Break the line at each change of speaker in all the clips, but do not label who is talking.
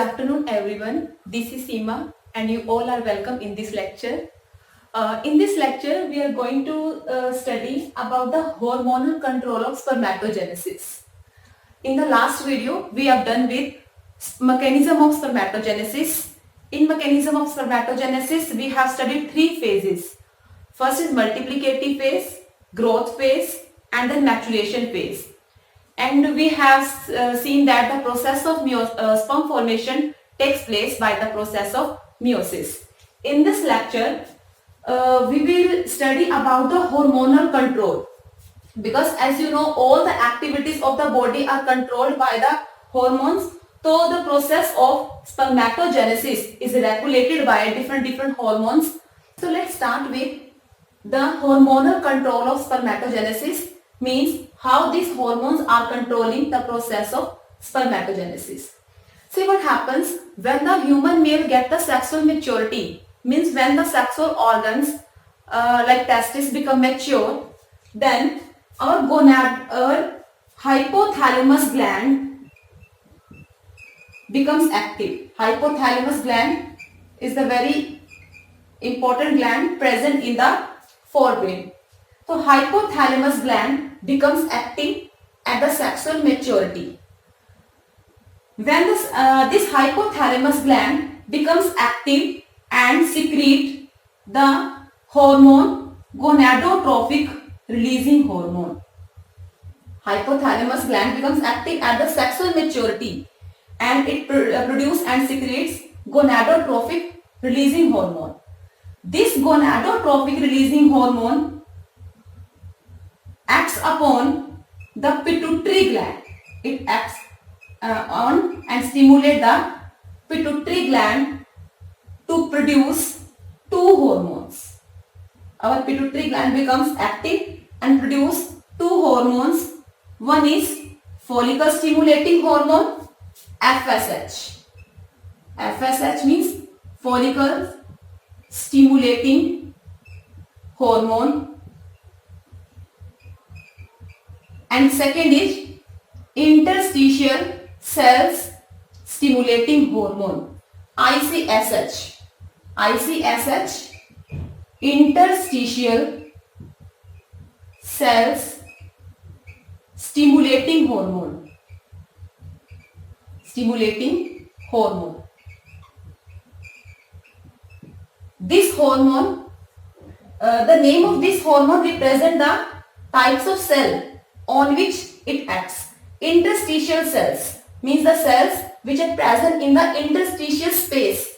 afternoon, everyone. This is Seema, and you all are welcome in this lecture. In this lecture, we are going to study about the hormonal control of spermatogenesis. In the last video, we have done with mechanism of spermatogenesis. In mechanism of spermatogenesis, we have studied three phases. First is multiplicative phase, growth phase, and then maturation phase. And we have seen that the process of sperm formation takes place by the process of meiosis. In this lecture, we will study about the hormonal control, because as you know, all the activities of the body are controlled by the hormones. So the process of spermatogenesis is regulated by different hormones. So let's start with the hormonal control of spermatogenesis, means how these hormones are controlling the process of spermatogenesis. See what happens when the human male get the sexual maturity, means when the sexual organs like testes become mature, then our hypothalamus gland becomes active. Hypothalamus gland is the very important gland present in the forebrain. So hypothalamus gland becomes active at the sexual maturity. When this hypothalamus gland becomes active and secrete the hormone gonadotrophic releasing hormone. Hypothalamus gland becomes active at the sexual maturity and it produces and secretes gonadotrophic releasing hormone. This gonadotrophic releasing hormone acts upon the pituitary gland. It acts on and stimulate the pituitary gland to produce two hormones. Our pituitary gland becomes active and produce two hormones. One is follicle stimulating hormone, FSH. FSH means follicle stimulating hormone. And second is interstitial cells stimulating hormone, ICSH. ICSH, interstitial cells stimulating hormone. Stimulating hormone. This hormone, the name of this hormone represents the types of cell on which it acts. Interstitial cells means the cells which are present in the interstitial space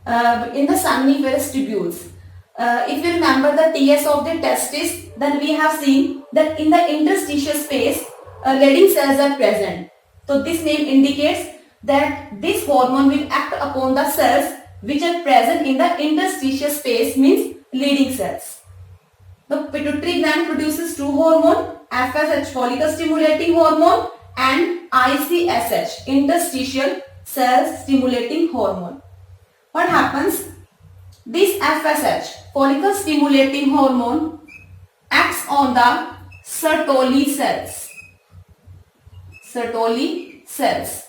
in the seminiferous tubules. If you remember the TS of the testis, then we have seen that in the interstitial space Leydig cells are present. So this name indicates that this hormone will act upon the cells which are present in the interstitial space, means Leydig cells. The pituitary gland produces two hormones, FSH, follicle stimulating hormone, and ICSH, interstitial cells stimulating hormone. What happens? This FSH, follicle stimulating hormone, acts on the Sertoli cells. Sertoli cells.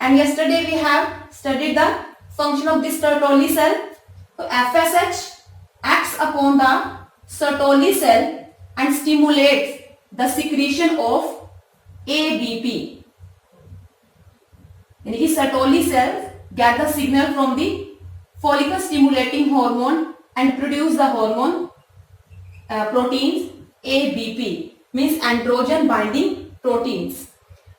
And yesterday we have studied the function of this Sertoli cell. So FSH acts upon the Sertoli cell and stimulates the secretion of ABP. And his Sertoli cells get the signal from the follicle stimulating hormone and produce the hormone proteins ABP, means androgen binding proteins.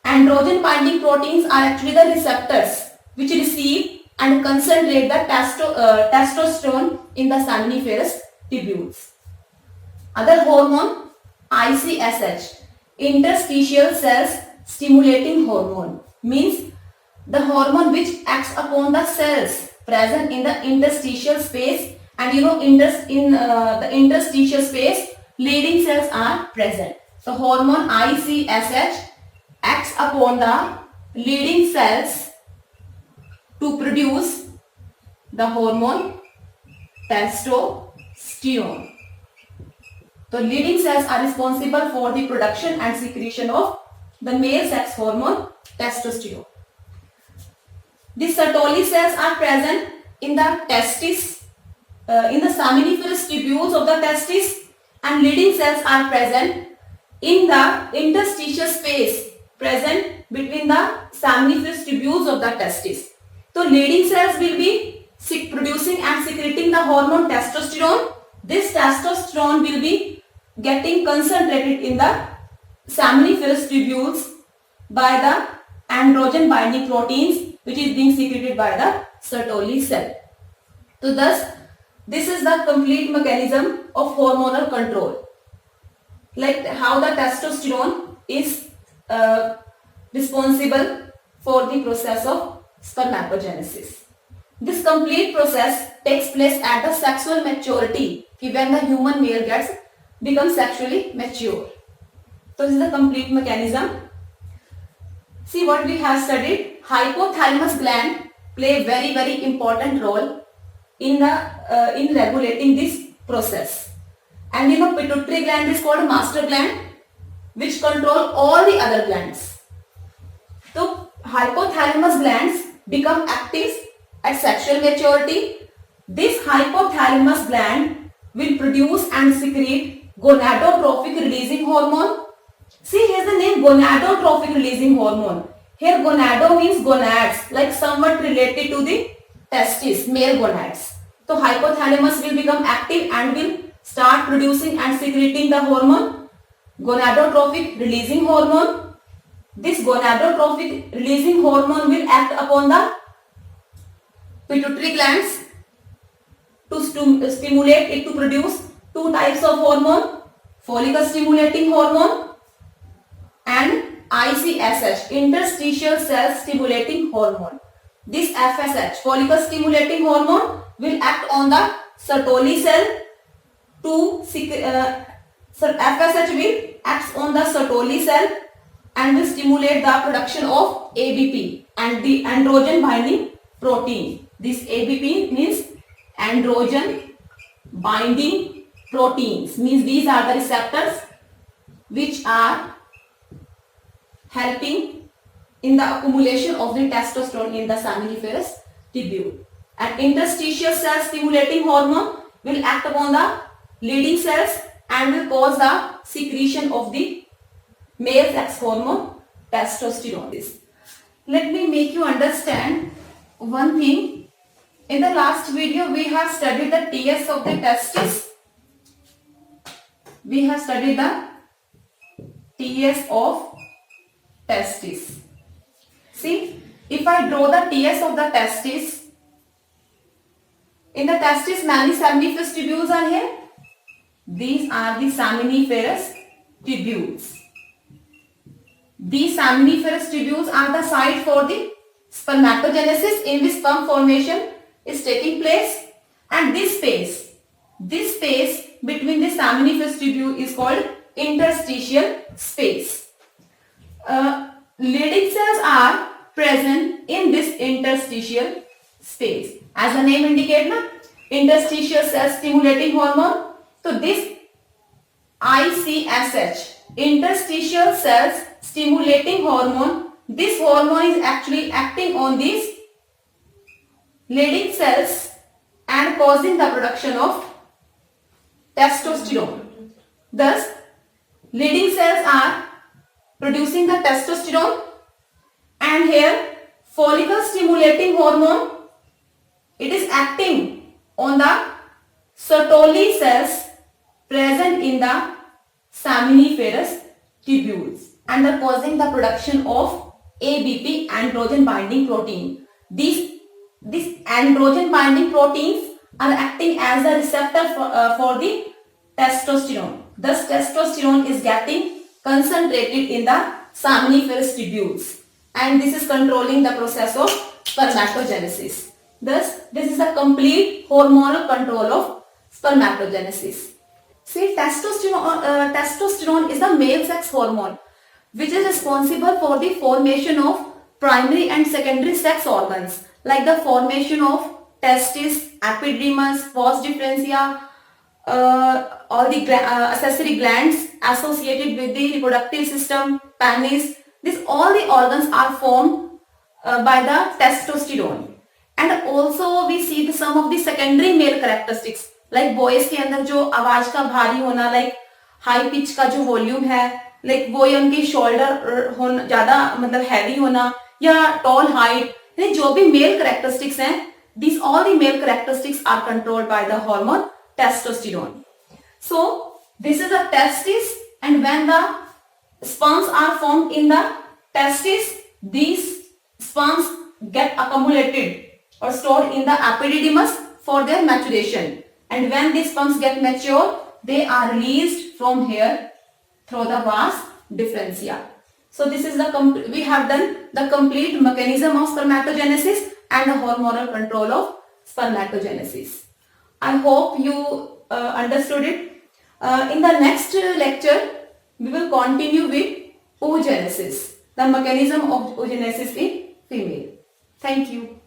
Androgen binding proteins are actually the receptors which receive and concentrate the testosterone in the seminiferous tubules. Other hormone, ICSH, interstitial cells stimulating hormone, means the hormone which acts upon the cells present in the interstitial space, and you know in the interstitial space Leydig cells are present. So hormone ICSH acts upon the Leydig cells to produce the hormone testosterone. So Leydig cells are responsible for the production and secretion of the male sex hormone testosterone. The Sertoli cells are present in the testis, in the seminiferous tubules of the testis, and leading cells are present in the interstitial space present between the seminiferous tubules of the testis. So leading cells will be producing and secreting the hormone testosterone. This testosterone will be getting concentrated in the seminiferous tubules by the androgen binding proteins, which is being secreted by the Sertoli cell. So thus, this is the complete mechanism of hormonal control, like how the testosterone is responsible for the process of spermatogenesis. This complete process takes place at the sexual maturity, when the human male becomes sexually mature. So this is the complete mechanism. See what we have studied. Hypothalamus gland play very important role in regulating this process. And pituitary gland is called master gland, which control all the other glands. So hypothalamus glands become active at sexual maturity. This hypothalamus gland will produce and secrete gonadotrophic releasing hormone. See, here's the name gonadotrophic releasing hormone. Here gonado means gonads, like somewhat related to the testis, male gonads. So hypothalamus will become active and will start producing and secreting the hormone gonadotrophic releasing hormone. This gonadotrophic releasing hormone will act upon the pituitary glands to stimulate it to produce two types of hormone, follicle stimulating hormone and ICSH, interstitial cell stimulating hormone. This FSH, follicle stimulating hormone, will act on the Sertoli cell to FSH will act on the Sertoli cell and will stimulate the production of ABP and the androgen binding protein. This ABP means androgen binding proteins, means these are the receptors which are helping in the accumulation of the testosterone in the seminiferous tubule. And interstitial cell stimulating hormone will act upon the leading cells and will cause the secretion of the male sex hormone testosterone. Let me make you understand one thing. In the last video, we have studied the TS of the testis. We have studied the TS of testis. See, if I draw the TS of the testis, in the testis many seminiferous tubules are here. These are the seminiferous tubules. These seminiferous tubules are the site for the spermatogenesis, in which sperm formation is taking place, and this space between the seminiferous tubule is called interstitial space. Leading cells are present in this interstitial space. As the name indicates, interstitial cell stimulating hormone. So this ICSH, interstitial cells stimulating hormone, this hormone is actually acting on these leading cells and causing the production of testosterone. Thus, leading cells are producing the testosterone, and here follicle stimulating hormone, it is acting on the Sertoli cells present in the seminiferous tubules and are causing the production of ABP, androgen binding protein. These androgen binding proteins are acting as a receptor for the testosterone. Thus testosterone is getting concentrated in the seminiferous tubules, and this is controlling the process of spermatogenesis. Thus this is a complete hormonal control of spermatogenesis. See, testosterone is the male sex hormone which is responsible for the formation of primary and secondary sex organs, like the formation of testis, epididymis, vas differentia, all the accessory glands associated with the reproductive system, penis. All the organs are formed by the testosterone. And also we see some of the secondary male characteristics, like boys के अंदर जो आवाज का भारी होना, like high pitch का जो volume है, लाइक वो या उनकी शोल्डर होना ज्यादा मतलब हैवी होना, या टॉल हाइट, जो भी मेल करेक्टरिस्टिक्स हैं, these all the male characteristics are controlled by the hormone testosterone. So this is a testis, and when the sperms are formed in the testis, these sperms get accumulated or stored in the epididymis for their maturation, and when these sperms get mature, they are released from here through the vas differentia. So this is the we have done the complete mechanism of spermatogenesis and the hormonal control of spermatogenesis. I hope you understood it. In the next lecture, we will continue with oogenesis, the mechanism of oogenesis in female. Thank you.